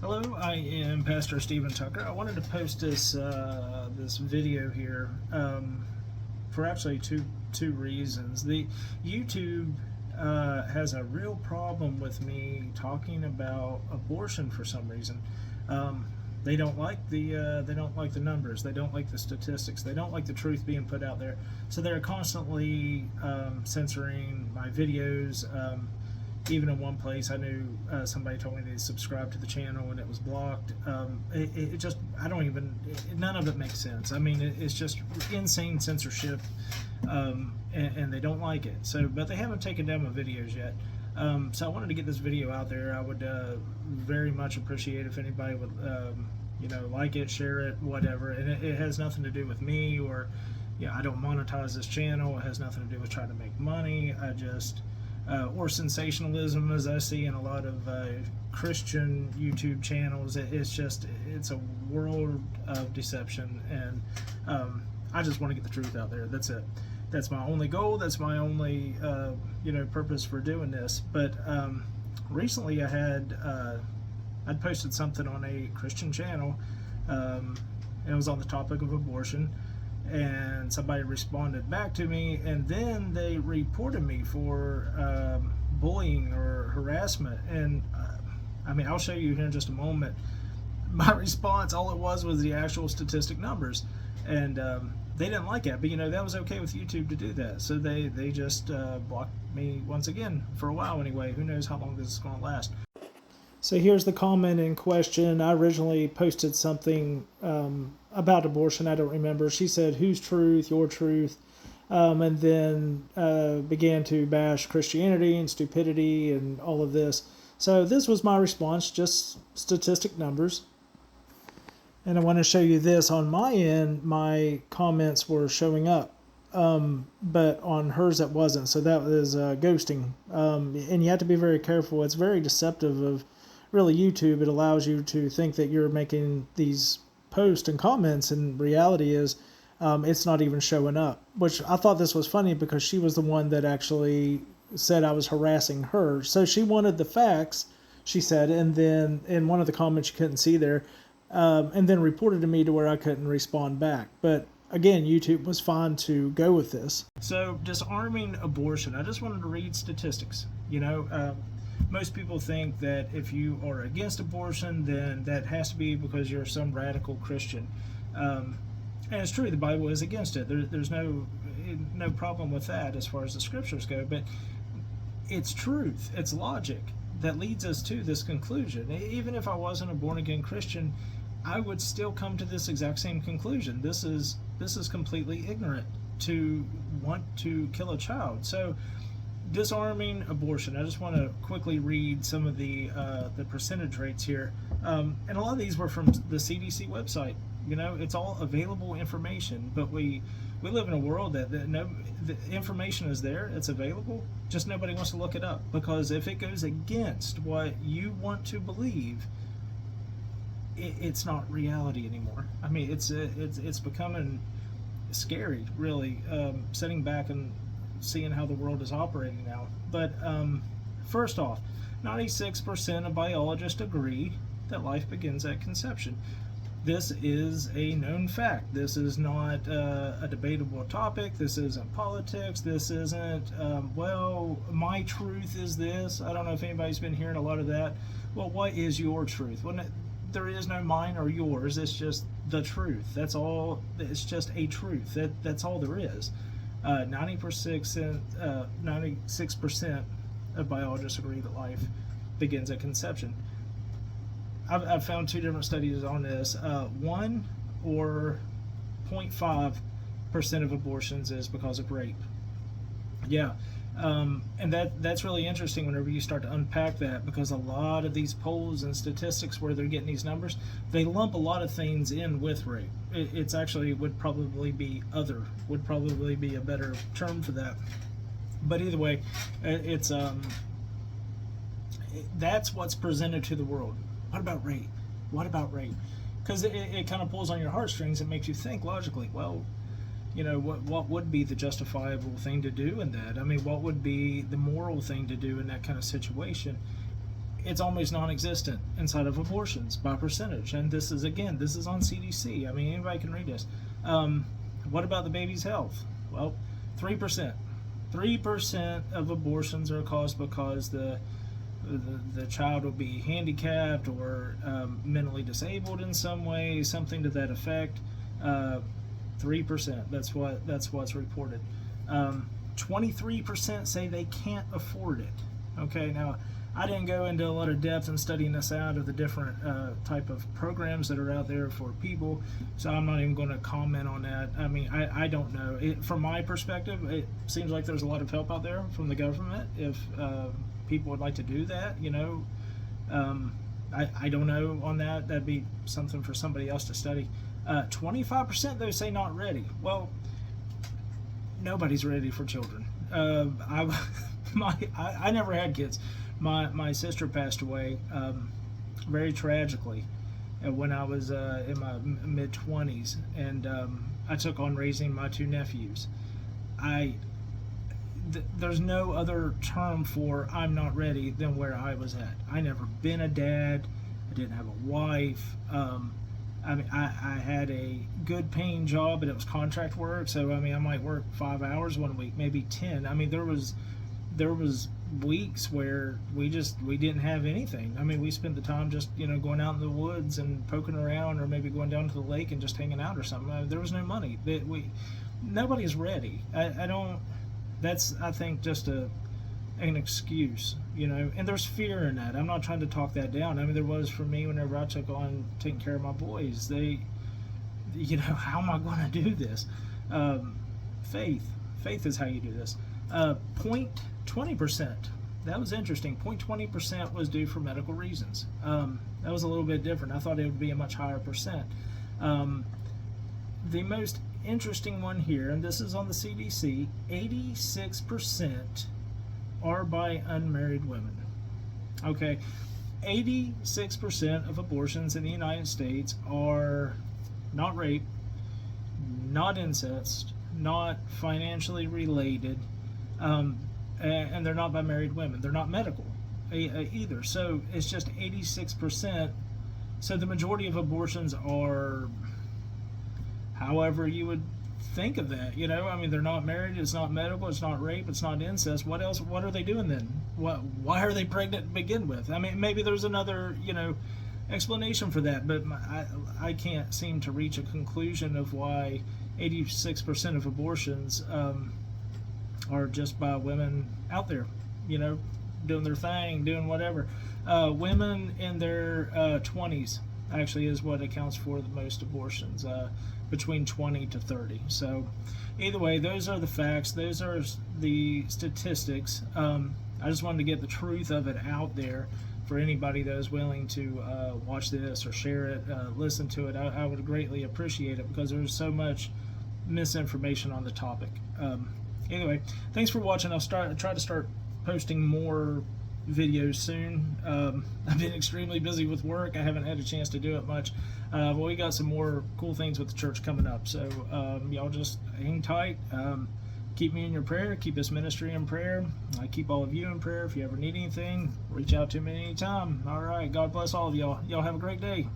Hello, I am Pastor Stephen Tucker. I wanted to post this video here for actually two reasons. The YouTube has a real problem with me talking about abortion for some reason. They don't like the numbers. They don't like the statistics. They don't like the truth being put out there. So they're constantly censoring my videos. Even in one place, I knew somebody told me they subscribed to the channel and it was blocked. It just, none of it makes sense. I mean, it's just insane censorship, and they don't like it. So, but they haven't taken down my videos yet. So I wanted to get this video out there. I would very much appreciate if anybody would, like it, share it, whatever. And it has nothing to do with me or, I don't monetize this channel. It has nothing to do with trying to make money. Or sensationalism, as I see in a lot of Christian YouTube channels. It's a world of deception, and I just want to get the truth out there. That's it. That's my only goal. That's my only purpose for doing this. But recently I'd posted something on a Christian channel, and it was on the topic of abortion. And somebody responded back to me, and then they reported me for bullying or harassment. And I'll show you here in just a moment. My response, all it was the actual statistic numbers, and they didn't like it. But that was okay with YouTube to do that. So they just blocked me once again for a while anyway. Who knows how long this is going to last. So here's the comment in question. I originally posted something about abortion. I don't remember. She said, "Whose truth? Your truth?" And then began to bash Christianity and stupidity and all of this. So this was my response, just statistic numbers. And I want to show you this. On my end, my comments were showing up, but on hers it wasn't. So that was ghosting. And you have to be very careful. It's very deceptive of really YouTube. It allows you to think that you're making these posts and comments, and reality is it's not even showing up, which I thought this was funny because she was the one that actually said I was harassing her. So she wanted the facts, she said, and then in one of the comments you couldn't see there, and then reported to me to where I couldn't respond back. But again, YouTube was fine to go with this. So disarming abortion, I just wanted to read statistics. Most people think that if you are against abortion, then that has to be because you're some radical Christian. And it's true, the Bible is against it. There's no problem with that as far as the scriptures go, but it's truth, it's logic that leads us to this conclusion. Even if I wasn't a born-again Christian, I would still come to this exact same conclusion. This is completely ignorant to want to kill a child. So disarming abortion. I just want to quickly read some of the percentage rates here, and a lot of these were from the CDC website. It's all available information, but we live in a world that the information is there, it's available, just nobody wants to look it up, because if it goes against what you want to believe, it's not reality anymore. I mean, it's becoming scary, really, sitting back and seeing how the world is operating now. But first off, 96% of biologists agree that life begins at conception. This is a known fact. This is not a debatable topic. This isn't politics. This isn't, my truth is this. I don't know if anybody's been hearing a lot of that. Well, what is your truth? Well, there is no mine or yours. It's just the truth. That's all. It's just a truth. That's all there is. 96% of biologists agree that life begins at conception. I've found two different studies on this. 1 or 0.5% of abortions is because of rape. Yeah, and that's really interesting whenever you start to unpack that, because a lot of these polls and statistics where they're getting these numbers, they lump a lot of things in with rape. It's actually would probably be a better term for that. But either way, that's what's presented to the world. What about rape? Because it kind of pulls on your heartstrings. It makes you think logically. Well, what would be the justifiable thing to do in that? I mean, what would be the moral thing to do in that kind of situation? it's almost non-existent inside of abortions by percentage. And this is on CDC. I mean, anybody can read this. What about the baby's health? Well, 3%. 3% of abortions are caused because the child will be handicapped or mentally disabled in some way, something to that effect. 3%. That's what's reported. 23% say they can't afford it. Okay, now I didn't go into a lot of depth in studying this out of the different type of programs that are out there for people, so I'm not even going to comment on that. I mean, I don't know. From my perspective, it seems like there's a lot of help out there from the government if people would like to do that, you know. I don't know on that. That'd be something for somebody else to study. 25% though say not ready. Well, nobody's ready for children. I never had kids. My sister passed away very tragically when I was in my mid-20s, and I took on raising my 2 nephews. There's no other term for I'm not ready than where I was at. I never been a dad. I didn't have a wife. I mean, I had a good paying job, but it was contract work. So I mean, I might work 5 hours one week, maybe 10. I mean, there was weeks where we didn't have anything. I mean, we spent the time just, you know, going out in the woods and poking around, or maybe going down to the lake and just hanging out or something. There was no money. Nobody's ready. That's, I think, just an excuse, you know, and there's fear in that. I'm not trying to talk that down. I mean, there was for me whenever I took on taking care of my boys. You know, how am I going to do this? Faith is how you do this. 0.20%. That was interesting. 0.20% was due for medical reasons. That was a little bit different. I thought it would be a much higher percent. The most interesting one here, and this is on the CDC, 86% are by unmarried women. Okay, 86% of abortions in the United States are not rape, not incest, not financially related, and they're not by married women. They're not medical either. So it's just 86%. So the majority of abortions are, however you would think of that, you know. I mean, they're not married, it's not medical, it's not rape, it's not incest. What else? What are they doing then? Why are they pregnant to begin with? I mean, maybe there's another, you know, explanation for that, but I can't seem to reach a conclusion of why 86% of abortions are just by women out there, you know, doing their thing, doing whatever. Women in their 20s actually is what accounts for the most abortions, between 20 to 30. So either way, those are the facts, those are the statistics. I just wanted to get the truth of it out there for anybody that is willing to watch this or share it, listen to it. I would greatly appreciate it, because there's so much misinformation on the topic. Anyway, thanks for watching. I'll try to start posting more videos soon. I've been extremely busy with work. I haven't had a chance to do it much. But we got some more cool things with the church coming up. So y'all just hang tight. Keep me in your prayer. Keep this ministry in prayer. I keep all of you in prayer. If you ever need anything, reach out to me anytime. All right. God bless all of y'all. Y'all have a great day.